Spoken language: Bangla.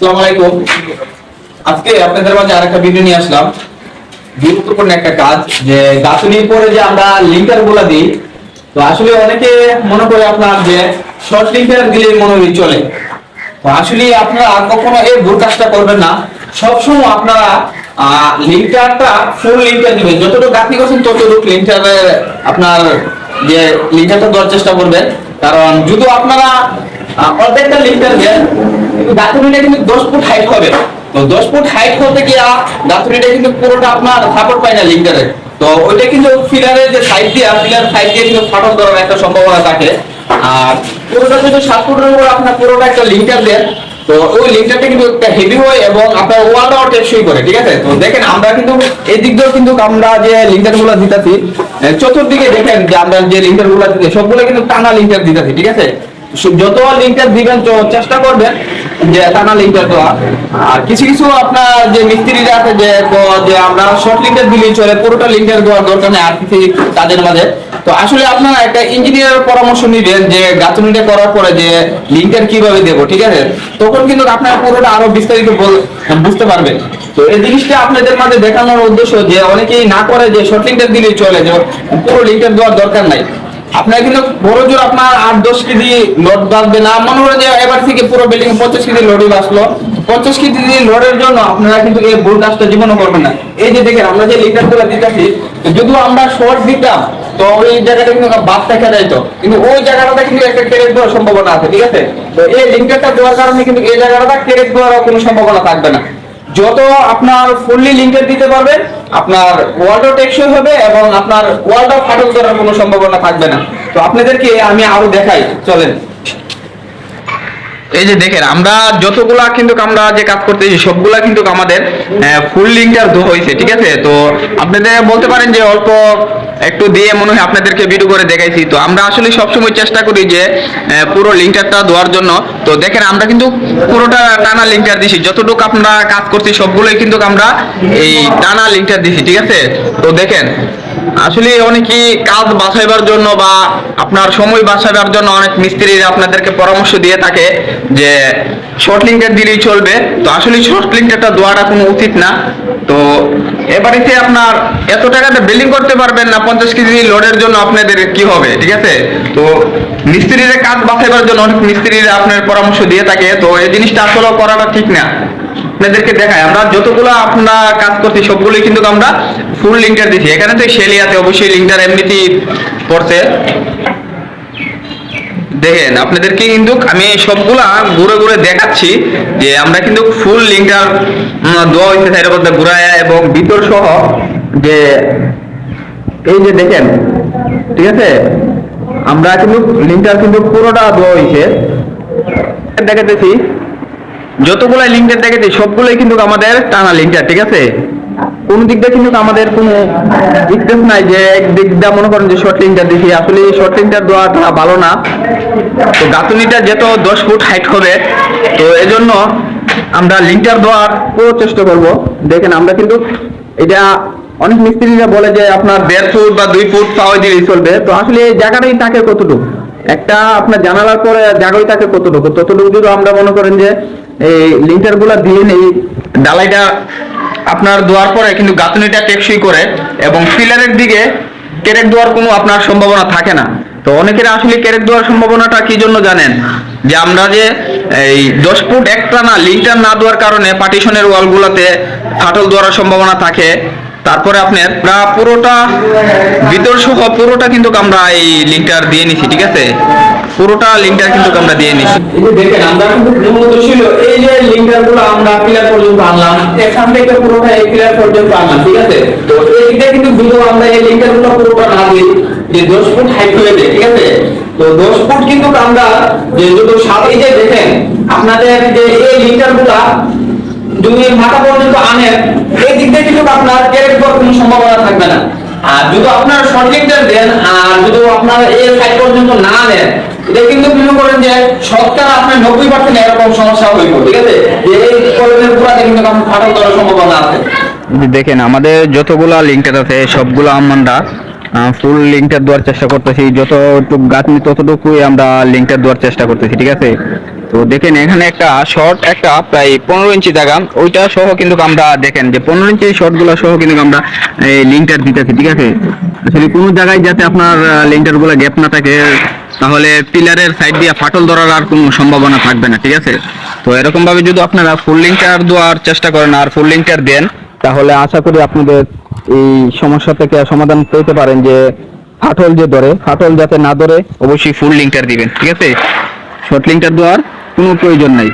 আসসালামু আলাইকুম। আজকে আপনাদের মাঝে আরেকটা ভিডিও নিয়ে আসলাম। গুরুত্বপূর্ণ একটা কাজ, যে গাঁথনির পরে যে আমরা লিঙ্কার গুলা দিই, তো আসলে অনেকে মনে করে আপনার যে শর্ট লিঙ্কার দিলে মনে হয় চলে। তো আসলে আপনারা কখনো এই ভুল কাজটা করবেন না। সবসময় আপনারা লিঙ্কারটা ফুল লিঙ্কার দিবেন, যতটুকু গাঁথনি করছেন ততটুকু লিঙ্কারে আপনার যে লিঙ্কারটা দেওয়ার চেষ্টা করবেন। কারণ যদি আপনারা অর্ধেকটা লিঙ্কার দেন, কিন্তু গাঁথনিটা কিন্তু 10 ফুট হাইট হবে। তো 10 ফুট হাইট হতে গিয়ে গাঁথনিটা কিন্তু পুরোটা আপনার সাপোর্ট পায় না লিঙ্কারে। তো ওইটা কিন্তু পিলারের যে সাইড দিয়ে পিলার সাইড দিয়ে কিন্তু ফাটল করার একটা সম্ভাবনা থাকে। আর পুরোটা যদি 7 ফুটের উপর আপনার পুরোটা একটা লিঙ্কার দেন, তো ওই লিঙ্কারটা কিন্তু একটা হেভি হয় এবং আপনার ওয়ালটাও টেকসই করে। ঠিক আছে, তো দেখেন আমরা কিন্তু এই দিক দিয়েও কিন্তু আমরা যে লিঙ্কার গুলো দিতেছি, চতুর্দিকে দেখেন যে আমরা যে লিঙ্কার গুলো দিতে সবগুলো কিন্তু টানা লিঙ্কার দিতেছি। ঠিক আছে, যত লিঙ্কার দিবেন চেষ্টা করবেন যে টানা লিঙ্কার দেওয়া। আর কিছু কিছু আপনার যে মিস্ত্রিরা আছে যে আমরা শর্ট লিঙ্কার দিলেই চলে, পুরোটা লিঙ্কার দেওয়ার দরকার নেই আর কিছু তাদের মাঝে। তো আসলে আপনারা একটা ইঞ্জিনিয়ারের পরামর্শ নিবেন যে গাঁথনিটা করার পরে যে লিঙ্কার কিভাবে দেবো। ঠিক আছে, তখন কিন্তু আপনারা পুরোটা আরো বিস্তারিত বুঝতে পারবেন। তো এই জিনিসটা আপনাদের মাঝে দেখানোর উদ্দেশ্য যে অনেকেই না করে যে শর্ট লিঙ্কার দিলেই চলে, যে পুরো লিঙ্কার দেওয়ার দরকার নাই। আপনার কিন্তু বড় জোর আপনার 8-10 কেজি লোড বাঁচবে না। মনে করেন যে এবার থেকে পুরো বিল্ডিং 50 কেজি লোডই বাঁচলো, 50 কেজি লোডের জন্য আপনারা কিন্তু এই ভুল কাজটা জীবনও করবেন না। এই যে দেখেন আমরা যে লিটার গুলো দিতেছি, যদি আমরা শর্ট দিতাম তো ওই জায়গাটা কিন্তু বাদ দেখা যাইতো, কিন্তু ওই জায়গাটা কিন্তু একটা ক্রেক দেওয়ার সম্ভাবনা আছে। ঠিক আছে, তো এই লিঙ্কারটা দেওয়ার কারণে কিন্তু এই জায়গাটা ক্রেক দেওয়ার কোনো সম্ভাবনা থাকবে না। যত আপনার ফুললি লিঙ্কার দিতে পারবেন, আপনার ওয়ালটাও টেকসই হবে এবং আপনার ওয়ালটাও ফাটল করার কোনো সম্ভাবনা থাকবে না। তো আপনাদেরকে আমি আরো দেখাই, চলেন। এই যে দেখেন আমরা যতগুলা কিন্তু আমরা যে কাজ করতেছি সবগুলা কিন্তু আমাদের ফুল লিঙ্কার হয়েছে। ঠিক আছে, তো আপনাদের বলতে পারেন যে অল্প একটু দিয়ে মনে হয় আপনাদেরকে ভিডিও করে দেখাইছি। তো আমরা আসলে সবসময় চেষ্টা করি যে পুরো লিঙ্কারটা দেওয়ার জন্য। তো দেখেন আমরা কিন্তু পুরোটা টানা লিঙ্কার দিছি, যতটুকু আমরা কাজ করছি সবগুলোই কিন্তু আমরা এই টানা লিঙ্কার দিছি। ঠিক আছে, তো দেখেন আসলে অনেকেই কাজ বাঁচাইবার জন্য বা আপনার সময় বাঁচাবার জন্য অনেক মিস্ত্রিরা আপনাদেরকে পরামর্শ দিয়ে থাকে যে শর্ট লিঙ্কার দিলেই চলবে। তো আসলে শর্ট লিঙ্কারটা দেওয়াটা কোনো উচিত না। তো এবারেতে আপনার এত টাকাতে বিল্ডিং করতে পারবেন না, 50 কেজি লোডের জন্য আপনাদের কি হবে। ঠিক আছে, তো মিস্ত্রিরা কাজ বাঁচাইবার জন্য অনেক মিস্ত্রিরা আপনার পরামর্শ দিয়ে থাকে। তো এই জিনিসটা আসলে করাটা ঠিক না। আপনাদেরকে দেখায় আমরা যতগুলো আপনারা কাজ করছি সবগুলোই কিন্তু আমরা ফুল লিঙ্কার দিচ্ছি। এখানে তো শেলিয়াতে অবশ্যই লিঙ্কার এমনিতেই পড়ছে। দেখেন আপনাদেরকে কিন্তু আমি সবগুলা ঘুরে ঘুরে দেখাচ্ছি যে আমরা কিন্তু ফুল লিঙ্কার দেওয়া হয়েছে সাইডের মধ্যে ঘুরায় এবং ভিতর সহ। যে এই যে দেখেন, ঠিক আছে, আমরা কিন্তু লিঙ্কার কিন্তু পুরোটা দেওয়া হয়েছে। দেখাতেছি যতগুলাই লিঙ্কার দেখেছি সবগুলোই কিন্তু আমাদের টানা লিঙ্কার। ঠিক আছে, কোন দিক দিয়ে কিন্তু আমাদের কোনো স্পেস নাই যে একদিক দিয়ে মনে করেন যে শর্ট লিঙ্কার দিচ্ছি। আসলে শর্ট লিঙ্কার দেওয়াটা ভালো না। তো গাঁথনিটা যেত 10 ফুট হাইট হবে, তো এজন্য আমরা লিঙ্কার দেওয়ার পুরো চেষ্টা করব। দেখেন আমরা কিন্তু এটা অনেক মিস্ত্রিরা বলে যে আপনার 1.5 ফুট বা 2 ফুট পাওয়া দিলেই চলবে। তো আসলে এই জায়গাটাই থাকে কতটুকু, একটা আপনার জানালার পরে জায়গায় থাকে কতটুকু, ততটুকু যদি আমরা মনে করেন যে এই লিঙ্কার গুলা দিয়ে নেই, ডালাইটা আপনার দেওয়ার পরে কিন্তু গাঁথনিটা টেকসই করে এবং পিলারের দিকে ক্রেক দেওয়ার কোনো আপনার সম্ভাবনা থাকে না। তো অনেকের আসলে ক্রেক দেওয়ার সম্ভাবনাটা কি জন্য জানেন, যে আমরা যে এই 10 ফুট একটা না লিঙ্কার না দেওয়ার কারণে পার্টিশনের ওয়ালগুলোতে ফাটল দেওয়ার সম্ভাবনা থাকে। তারপরে আপনার পুরোটা ভিতর সহ পুরোটা কিন্তু আমরা এই লিঙ্কার দিয়ে নিছি। ঠিক আছে, পুরোটা লিঙ্কার কিন্তু আমরা দিয়ে নিছি। এই যে দেখেন আমরা কিন্তু মূলত ছিল এই যে লিঙ্কারগুলো আমরা পিলার পর্যন্ত আনলাম, এখান থেকে পুরোটা এই পিলার পর্যন্ত আনলাম। ঠিক আছে, তো এই দিকে কিন্তু দুটো আমরা এই লিঙ্কারগুলো পুরোটা না দিই, যে 10 ফুট হাইট হয়ে যায়। ঠিক আছে, তো 10 ফুট কিন্তু আমরা যে দুটো সাথে যে দেখেন আপনাদের যে এই লিঙ্কারগুলো যদি মাথা পর্যন্ত আনেন, এই দিক দিয়ে কিন্তু আপনার ক্রেক দেওয়ার কোনো সম্ভাবনা থাকবে না। আর যদি আপনার শর্ট লিঙ্কার দেন আর যদি আপনার এই সাইড পর্যন্ত না নেন, এটা কিন্তু মনে করেন যে শতকরা আপনার 90% এরকম সমস্যা হইব। ঠিক আছে, যে এই কলেজের পুরাতে কিন্তু আপনার ফাটল দেওয়ার সম্ভাবনা আছে। দেখেন আমাদের যতগুলা লিঙ্কার আছে সবগুলো আমরা ফুল লিঙ্কার দেওয়ার চেষ্টা করতেছি, যতটুকু গাঁথনি ততটুকুই আমরা লিঙ্কার দেওয়ার চেষ্টা করতেছি। ঠিক আছে, তো দেখেন এখানে একটা শর্ট একটা প্রায় 15 ইঞ্চি জায়গা ওইটা সহ কিন্তু আমরা দেখেন যে 15 ইঞ্চি শর্ট গুলো সহ কিন্তু আমরা এই লিঙ্কটার দিতেছি, ঠিক আছে। আসলে কোনো জায়গায় যাতে আপনার লিঙ্কটার গুলো গ্যাপ না থাকে, তাহলে পিলারের সাইড দিয়ে ফাটল ধরার আর কোনো সম্ভাবনা থাকবে না, ঠিক আছে। তো এরকম ভাবে যদি আপনারা ফুল লিঙ্কটার দেওয়ার চেষ্টা করেন আর ফুল লিঙ্কটার দেন, তাহলে আশা করি আপনাদের এই সমস্যা থেকে সমাধান পেতে পারেন। যে ফাটল যে ধরে, ফাটল যাতে না ধরে অবশ্যই ফুল লিঙ্কটার দিবেন, ঠিক আছে। শর্ট লিঙ্কটার দেওয়ার কোনো প্রয়োজন নাই।